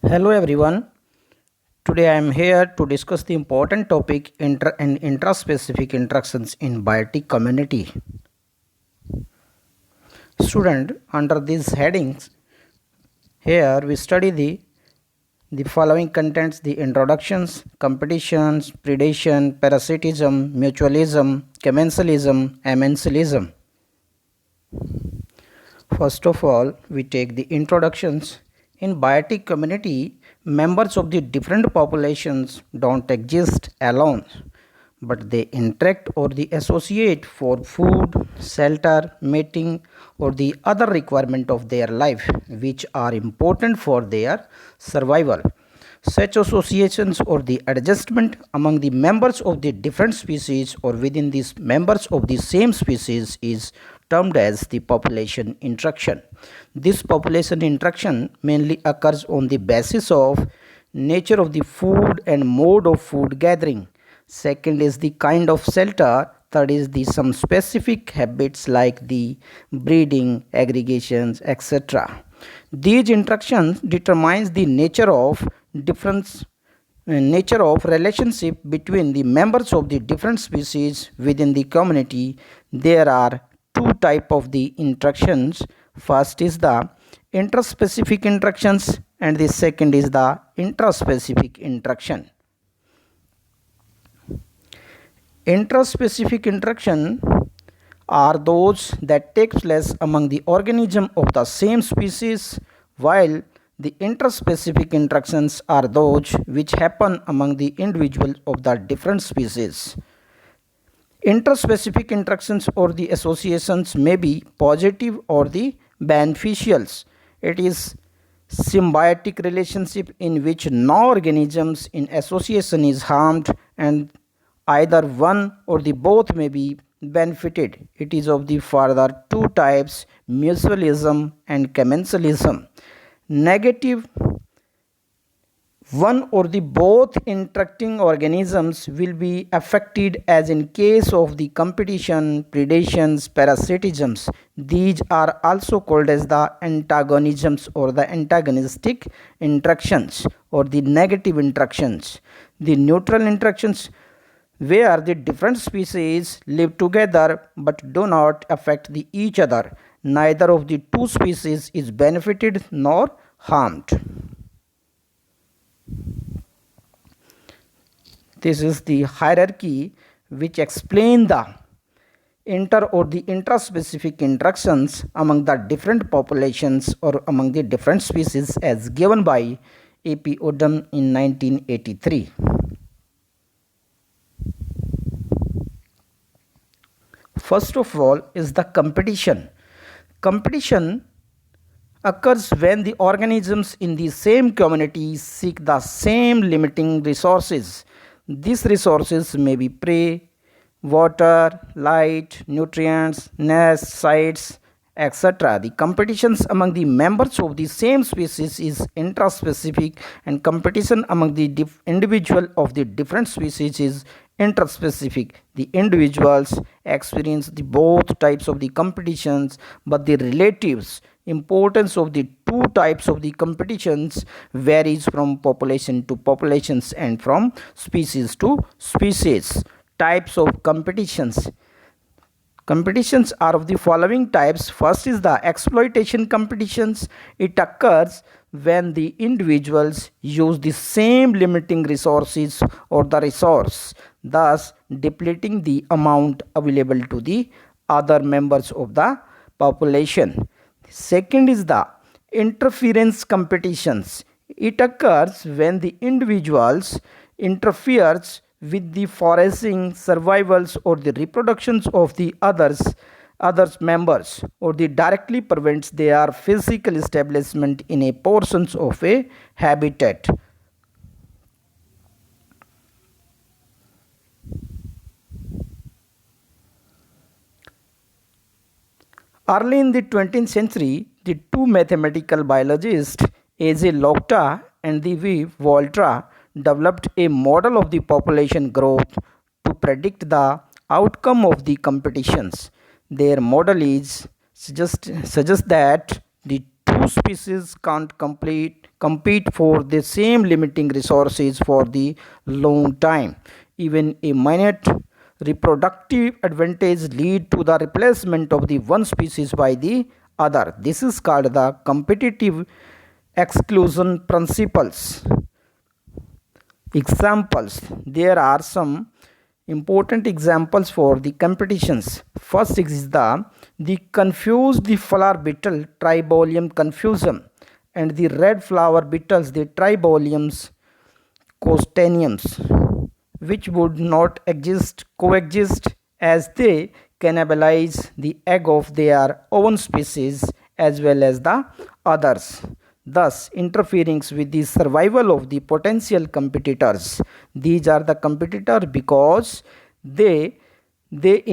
Hello everyone. Today I am here to discuss the important topic inter and intraspecific interactions in biotic community. Student, under these headings, here we study the following contents: the introductions, competitions, predation, parasitism, mutualism, commensalism, amensalism. First of all, we take the introductions. In biotic community, members of the different populations don't exist alone, but they interact or they associate for food, shelter, mating, or the other requirement of their life, which are important for their survival. Such associations or the adjustment among the members of the different species or within these members of the same species is termed as the population interaction. This population interaction mainly occurs on the basis of nature of the food and mode of food gathering. Second is the kind of shelter. Third is the some specific habits like the breeding, aggregations, etc. These interactions determines the nature of relationship between the members of the different species within the community. There are two type of the interactions. First is the interspecific interactions and the second is the intraspecific interaction. Intraspecific interaction are those that take place among the organism of the same species, while the interspecific interactions are those which happen among the individuals of the different species. Interspecific interactions or the associations may be positive or the beneficials. It is symbiotic relationship in which no organisms in association is harmed and either one or the both may be benefited. It is of the further two types, mutualism and commensalism. Negative, one or the both interacting organisms will be affected as in case of the competition, predations, parasitisms. These are also called as the antagonisms or the antagonistic interactions or the negative interactions. The neutral interactions where the different species live together but do not affect each other. Neither of the two species is benefited nor harmed. This is the hierarchy which explains the inter or the intraspecific interactions among the different populations or among the different species as given by A.P. Odum in 1983. First of all is the competition. Competition occurs when the organisms in the same community seek the same limiting resources. These resources may be prey, water, light, nutrients, nest, sites, etc. The competitions among the members of the same species is intraspecific, and competition among the individual of the different species is interspecific. The individuals experience the both types of the competitions, but the relatives importance of the two types of the competitions varies from population to populations and from species to species. Types of competitions. Competitions are of the following types. First is the exploitation competitions. It occurs when the individuals use the same limiting resources or the resource, thus depleting the amount available to the other members of the population. Second is the interference competitions. It occurs when the individuals interferes with the foraging, survivals or the reproductions of the others members or the directly prevents their physical establishment in a portions of a habitat. Early in the 20th century, the two mathematical biologists A.J. Lokta and V. Volta developed a model of the population growth to predict the outcome of the competitions. Their model is suggests that the two two species can't compete for the same limiting resources for the long time. Even a minute reproductive advantage lead to the replacement of the one species by the other. This is called the competitive exclusion principles. Examples: there are some important examples for the competitions. First is the confused the flower beetle Tribolium confusum, and the red flower beetles the Triboliums costaneums, which would not coexist as they cannibalize the egg of their own species as well as the others, thus interfering with the survival of the potential competitors. These are the competitors because they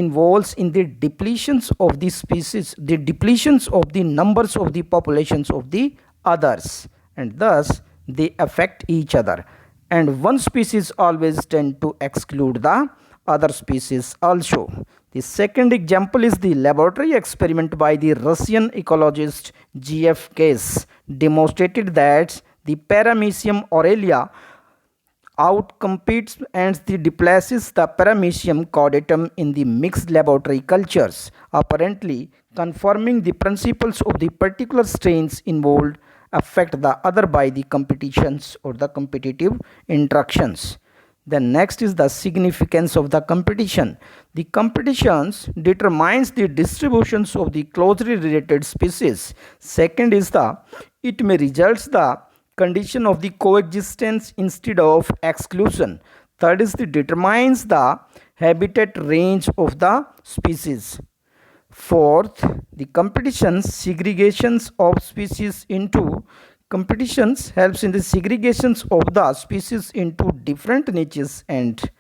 involves in the depletions of the species, the depletions of the numbers of the populations of the others, and thus they affect each other, and one species always tend to exclude the other species also. The second example is the laboratory experiment by the Russian ecologist G.F. Case demonstrated that the Paramecium aurelia outcompetes and displaces the Paramecium caudatum in the mixed laboratory cultures, apparently confirming the principles of the particular strains involved affect the other by the competitions or the competitive interactions. Then next is the significance of the competition. The competitions determines the distributions of the closely related species. Second is it may result the condition of the coexistence instead of exclusion. Third is determines the habitat range of the species. Fourth, the competitions segregations of species into competitions helps in the segregations of the species into different niches and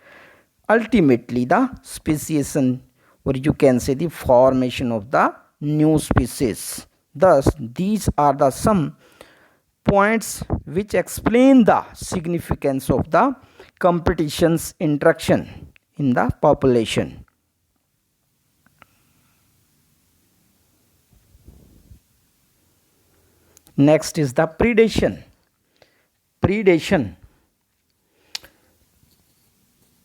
ultimately the speciation, or you can say the formation of the new species. Thus, these are the some points which explain the significance of the competitions interaction in the population. Next is the predation.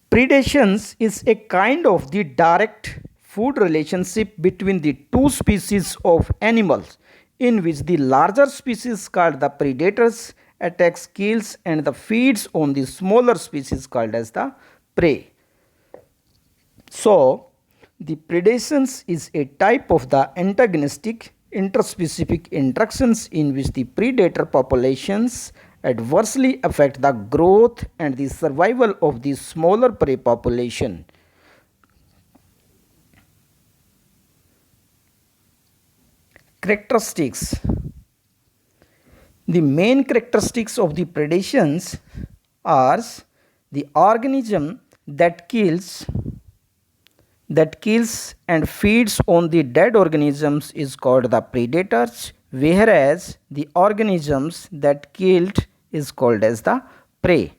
Predations is a kind of the direct food relationship between the two species of animals in which the larger species called the predators attacks, kills and the feeds on the smaller species called as the prey. So, the predations is a type of the antagonistic interspecific interactions in which the predator populations adversely affect the growth and the survival of the smaller prey population. Characteristics. The main characteristics of the predations are the organism that kills and feeds on the dead organisms is called the predators, whereas the organisms that killed is called as the prey.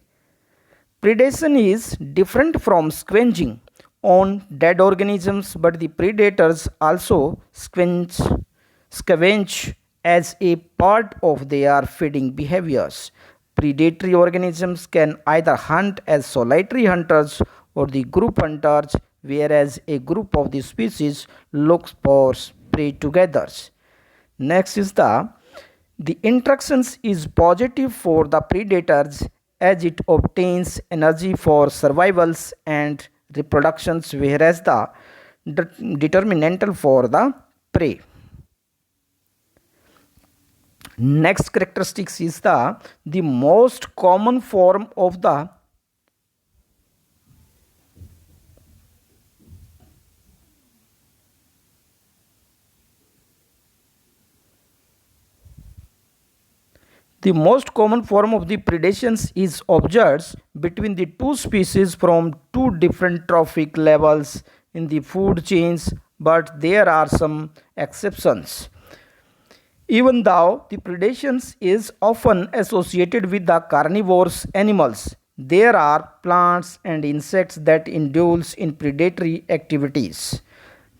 Predation is different from scavenging on dead organisms, but the predators also scavenge as a part of their feeding behaviors. Predatory organisms can either hunt as solitary hunters or the group hunters, whereas a group of the species looks for prey together. Next is the interactions is positive for the predators as it obtains energy for survivals and reproductions, whereas the detrimental for the prey. Next characteristics is the most common form of the most common form of the predations is observed between the two species from two different trophic levels in the food chains, but there are some exceptions. Even though the predations is often associated with the carnivorous animals, there are plants and insects that indulge in predatory activities.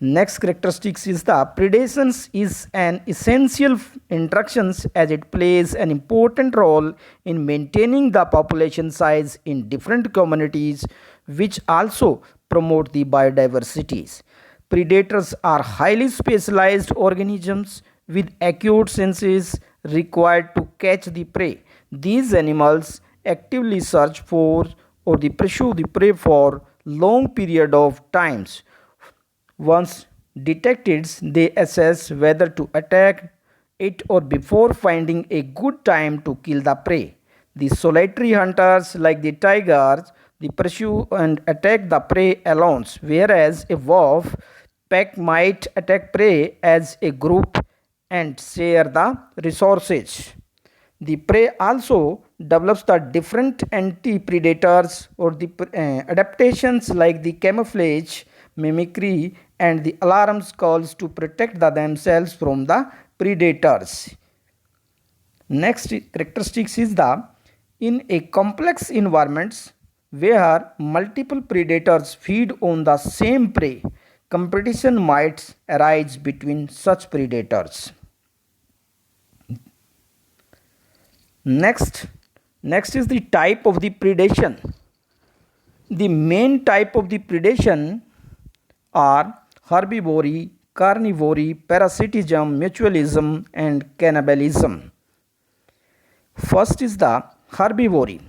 Next characteristics is the predations is an essential interactions as it plays an important role in maintaining the population size in different communities, which also promote the biodiversities. Predators are highly specialized organisms with acute senses required to catch the prey. These animals actively search for or the pursue the prey for long period of times. Once detected, they assess whether to attack it or before finding a good time to kill the prey. The solitary hunters, like the tigers, they pursue and attack the prey alone, whereas a wolf pack might attack prey as a group and share the resources. The prey also develops the different anti-predators or the adaptations like the camouflage, mimicry, and the alarms calls to protect themselves from the predators. Next characteristics is the in a complex environments where multiple predators feed on the same prey, competition might arise between such predators. Next, next is the type of the predation. The main type of the predation are herbivory, carnivory, parasitism, mutualism, and cannibalism. First is the herbivory.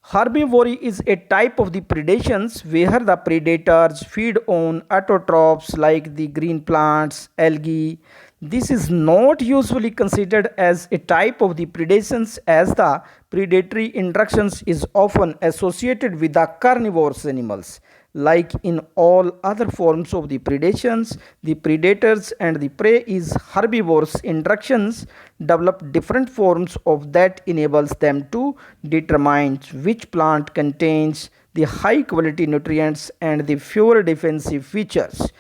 Herbivory is a type of the predations where the predators feed on autotrophs like the green plants, algae. This is not usually considered as a type of the predations as the predatory interactions is often associated with the carnivorous animals. Like in all other forms of the predations, the predators and the prey is herbivorous interactions develop different forms of that enables them to determine which plant contains the high quality nutrients and the fewer defensive features.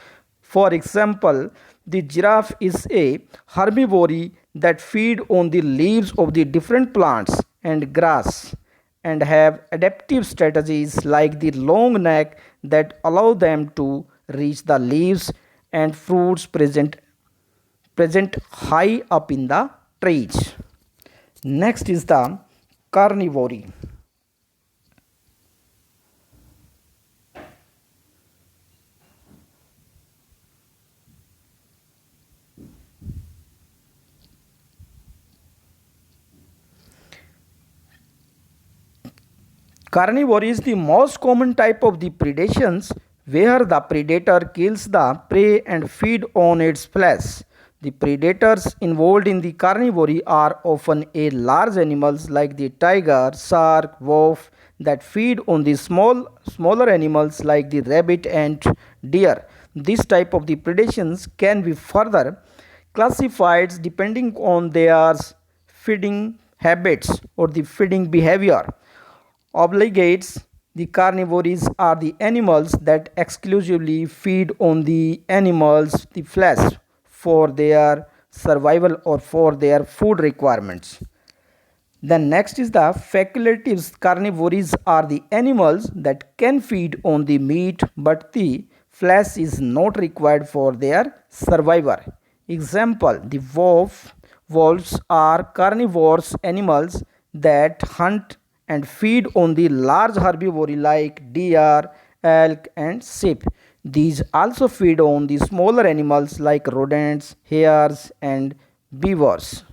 For example, the giraffe is a herbivore that feed on the leaves of the different plants and grass and have adaptive strategies like the long neck that allow them to reach the leaves and fruits present high up in the trees. Next is the carnivore. Carnivore is the most common type of the predations where the predator kills the prey and feed on its flesh. The predators involved in the carnivore are often a large animals like the tiger, shark, wolf that feed on the smaller animals like the rabbit and deer. This type of the predations can be further classified depending on their feeding habits or the feeding behavior. Obligates, the carnivores are the animals that exclusively feed on the animals' the flesh for their survival or for their food requirements. Then next is the facultative carnivores are the animals that can feed on the meat but the flesh is not required for their survival. Example, the wolves are carnivorous animals that hunt and feed on the large herbivore like deer, elk, and sheep. These also feed on the smaller animals like rodents, hares, and beavers.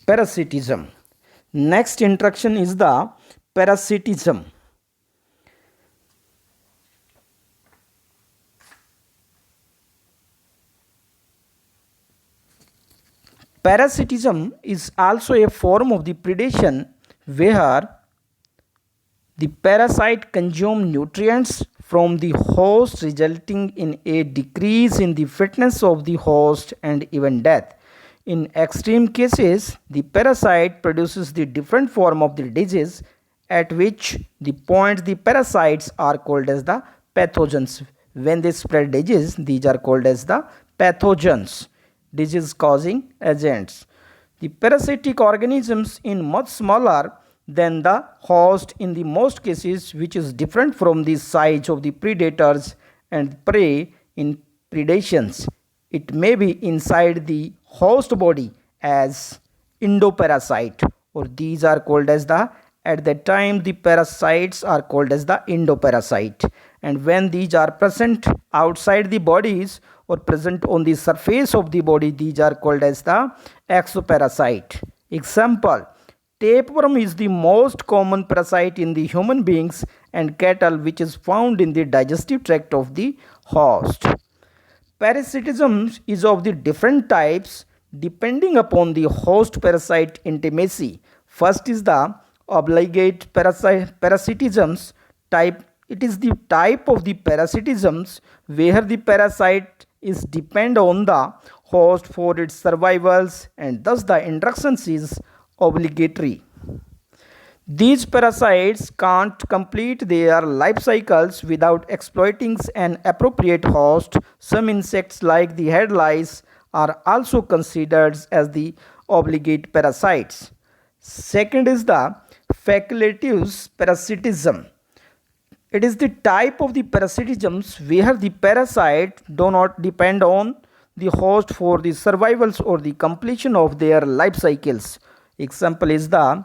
Parasitism. Next interaction is the parasitism. Parasitism is also a form of the predation where the parasite consume nutrients from the host resulting in a decrease in the fitness of the host and even death. In extreme cases, the parasite produces the different form of the disease at which the point the parasites are called as the pathogens. When they spread disease, these are called as the pathogens, disease causing agents. The parasitic organisms in much smaller than the host in the most cases, which is different from the size of the predators and prey in predations. It may be inside the host body as endoparasite, or these are called as the, at that time the parasites are called as the endoparasite, and when these are present outside the bodies or present on the surface of the body, these are called as the exoparasite. Example: tapeworm is the most common parasite in the human beings and cattle, which is found in the digestive tract of the host. Parasitism is of the different types depending upon the host parasite intimacy. First is the obligate parasitisms type. It is the type of the parasitisms where the parasite is depend on the host for its survivals, and thus the interactions is obligatory. These parasites can't complete their life cycles without exploiting an appropriate host. Some insects, like the head lice, are also considered as the obligate parasites. Second is the facultative parasitism. It is the type of the parasitisms where the parasite do not depend on the host for the survivals or the completion of their life cycles. Example is the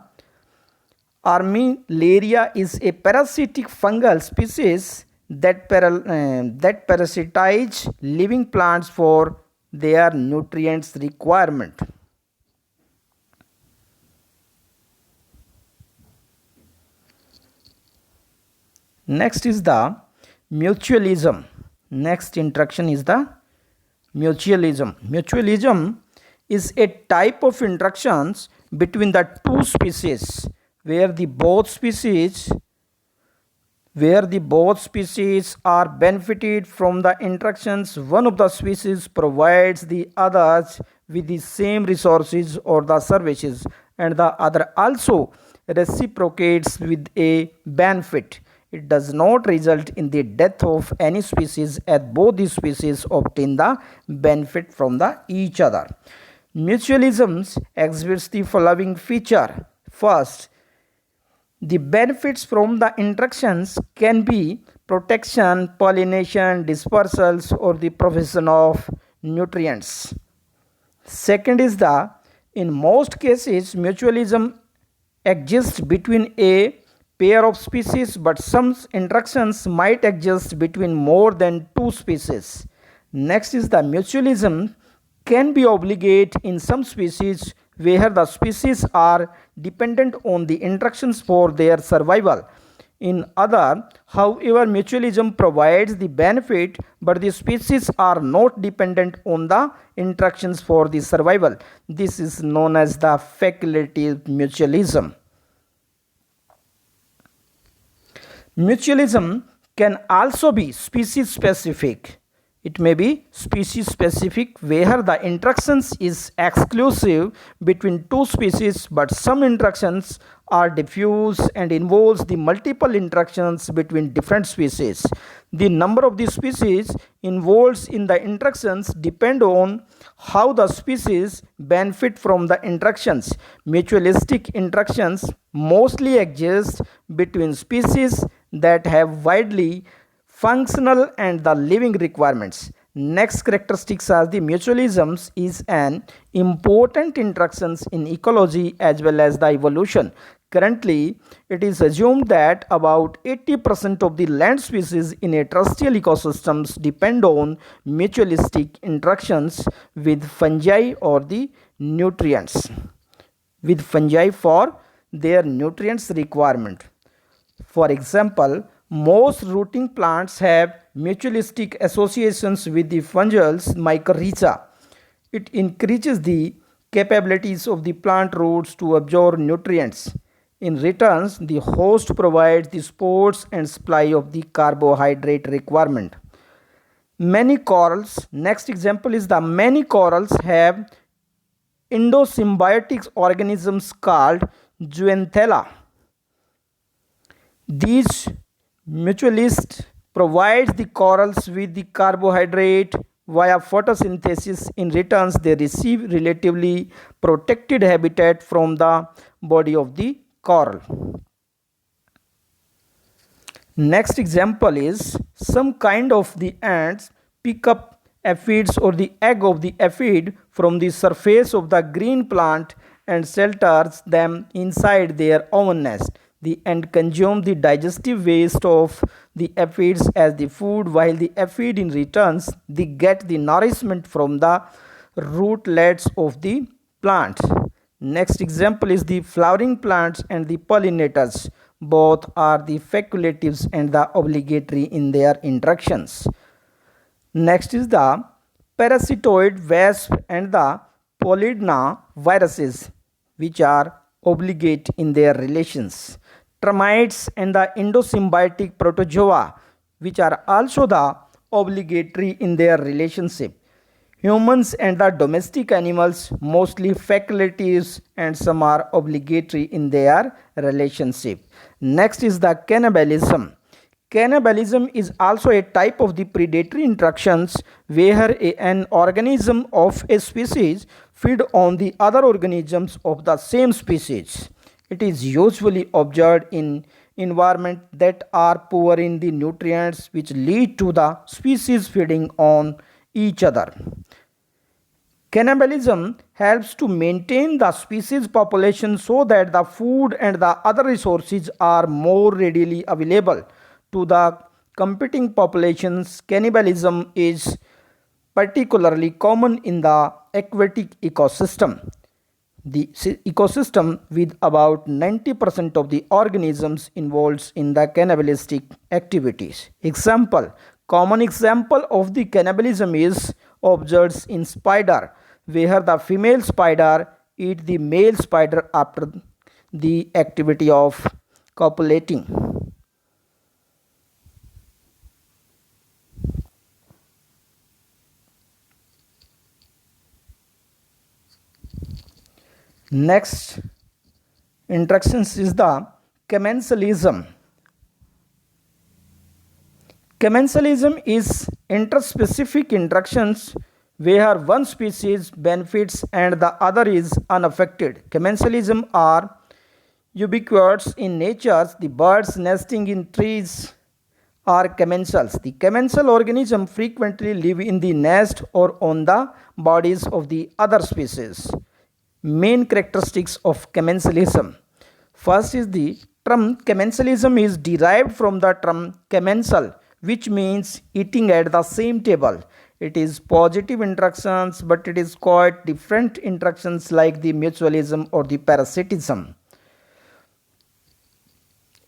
Armillaria is a parasitic fungal species that parasitize living plants for their nutrients requirement. Next is the mutualism. Next interaction is the mutualism. Mutualism is a type of interactions between the two species where the both species are benefited from the interactions. One of the species provides the others with the same resources or the services, and the other also reciprocates with a benefit. It does not result in the death of any species, as both the species obtain the benefit from the each other. Mutualism exhibits the following feature. First, the benefits from the interactions can be protection, pollination, dispersals, or the provision of nutrients. Second is the, in most cases, mutualism exists between a pair of species, but some interactions might exist between more than two species. Next is the mutualism can be obligate in some species where the species are dependent on the interactions for their survival. In other, however, mutualism provides the benefit, but the species are not dependent on the interactions for the survival. This is known as the facultative mutualism. Mutualism can also be species specific. It may be species specific where the interactions is exclusive between two species, but some interactions are diffuse and involves the multiple interactions between different species. The number of the species involved in the interactions depend on how the species benefit from the interactions. Mutualistic interactions mostly exist between species that have widely functional and the living requirements. Next characteristics are the mutualisms is an important interactions in ecology as well as the evolution. Currently, it is assumed that about 80% of the land species in a terrestrial ecosystems depend on mutualistic interactions with fungi or the nutrients, with fungi for their nutrients requirement. For example, most rooting plants have mutualistic associations with the fungals mycorrhiza. It increases the capabilities of the plant roots to absorb nutrients. In return, the host provides the supports and supply of the carbohydrate requirement. Many corals, next example is the many corals have endosymbiotic organisms called zooxanthellae. These mutualists provides the corals with the carbohydrate via photosynthesis. In returns, they receive relatively protected habitat from the body of the coral. Next example is some kind of the ants pick up aphids or the egg of the aphid from the surface of the green plant and shelters them inside their own nest. The ant consume the digestive waste of the aphids as the food, while the aphid in returns they get the nourishment from the rootlets of the plants. Next example is the flowering plants and the pollinators. Both are the facultatives and the obligatory in their interactions. Next is the parasitoid wasp and the Polydna viruses, which are obligate in their relations. Termites and the endosymbiotic protozoa, which are also the obligatory in their relationship. Humans and the domestic animals, mostly facultatives and some are obligatory in their relationship. Next is the cannibalism. Cannibalism is also a type of the predatory interactions where an organism of a species feed on the other organisms of the same species. It is usually observed in environments that are poor in the nutrients, which lead to the species feeding on each other. Cannibalism helps to maintain the species population so that the food and the other resources are more readily available to the competing populations. Cannibalism is particularly common in the aquatic ecosystem. The ecosystem with about 90% of the organisms involved in the cannibalistic activities. Common example of the cannibalism is observed in spider, where the female spider eat the male spider after the activity of copulating. Next interactions is the commensalism. Commensalism is interspecific interactions where one species benefits and the other is unaffected. Commensalism are ubiquitous in nature. The birds nesting in trees are commensals. The commensal organisms frequently live in the nest or on the bodies of the other species. Main characteristics of commensalism. First is the term commensalism is derived from the term commensal, which means eating at the same table. It is positive interactions, but it is quite different interactions like the mutualism or the parasitism.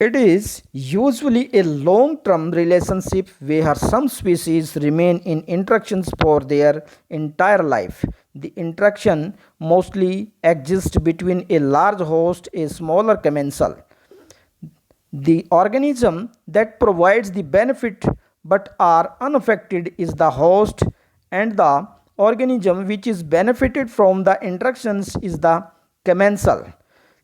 It is usually a long-term relationship where some species remain in interactions for their entire life. The interaction mostly exists between a large host, a smaller commensal. The organism that provides the benefit but are unaffected is the host, and the organism which is benefited from the interactions is the commensal.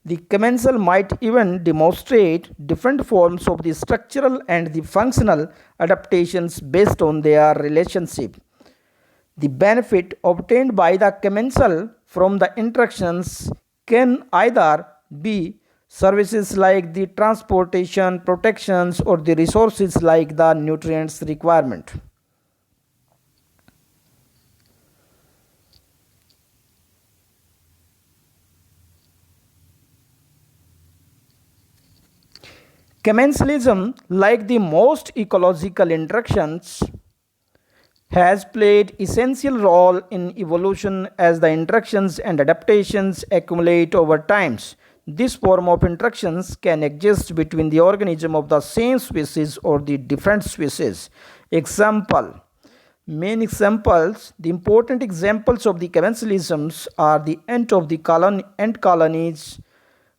The commensal might even demonstrate different forms of the structural and the functional adaptations based on their relationship. The benefit obtained by the commensal from the interactions can either be services like the transportation, protections, or the resources like the nutrients requirement. Commensalism, like the most ecological interactions, has played essential role in evolution as the interactions and adaptations accumulate over times. This form of interactions can exist between the organism of the same species or the different species. Example. Main examples, the important examples of the commensalisms are the ant of the ant colonies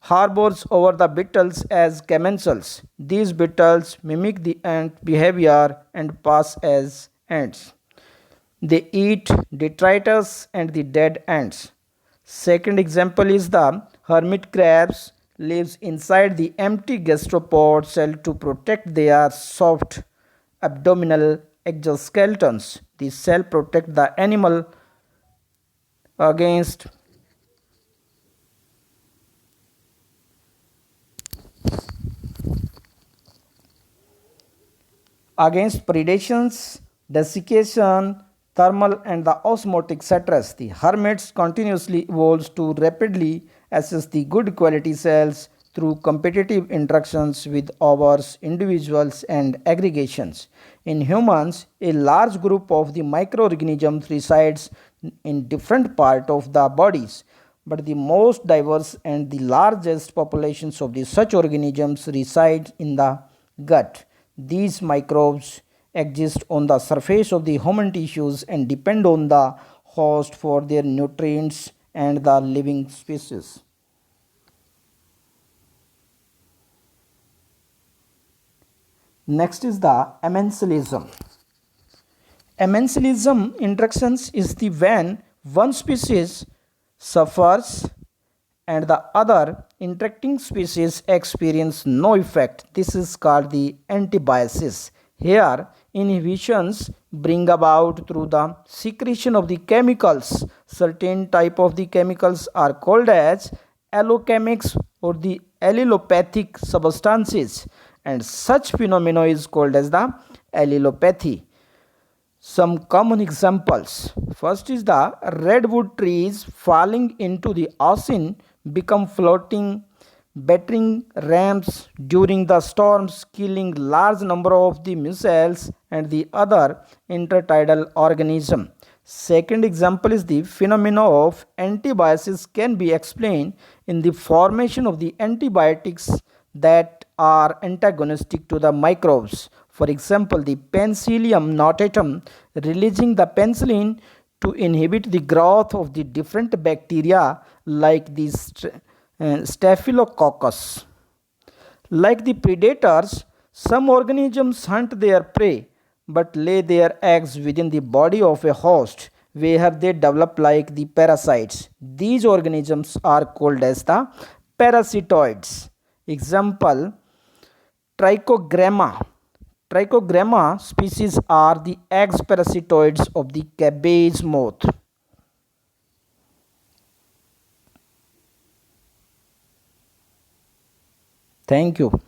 harbors over the beetles as commensals. These beetles mimic the ant behavior and pass as ants. They eat detritus and the dead ants. Second example is the hermit crabs lives inside the empty gastropod cell to protect their soft abdominal exoskeletons. The cell protect the animal against predations, desiccation, thermal and the osmotic stress. The hermits continuously evolves to rapidly assess the good quality cells through competitive interactions with others, individuals and aggregations. In humans, a large group of the microorganisms resides in different parts of the bodies, but the most diverse and the largest populations of the such organisms reside in the gut. These microbes exist on the surface of the human tissues and depend on the host for their nutrients and the living species. Next is the amensalism. Amensalism interactions is the when one species suffers and the other interacting species experience no effect. This is called the antibiosis. Here, inhibitions bring about through the secretion of the chemicals. Certain type of the chemicals are called as allochemics or the allelopathic substances, and such phenomena is called as the allelopathy. Some common examples. First is the redwood trees falling into the ocean become floating, battering rams during the storms, killing large number of the mussels and the other intertidal organism. Second example is the phenomena of antibiosis can be explained in the formation of the antibiotics that are antagonistic to the microbes. For example, the Penicillium notatum releasing the penicillin to inhibit the growth of the different bacteria like the Staphylococcus. Like the predators, some organisms hunt their prey but lay their eggs within the body of a host where they develop like the parasites. These organisms are called as the parasitoids. Example, Trichogramma. Trichogramma species are the egg parasitoids of the cabbage moth. Thank you.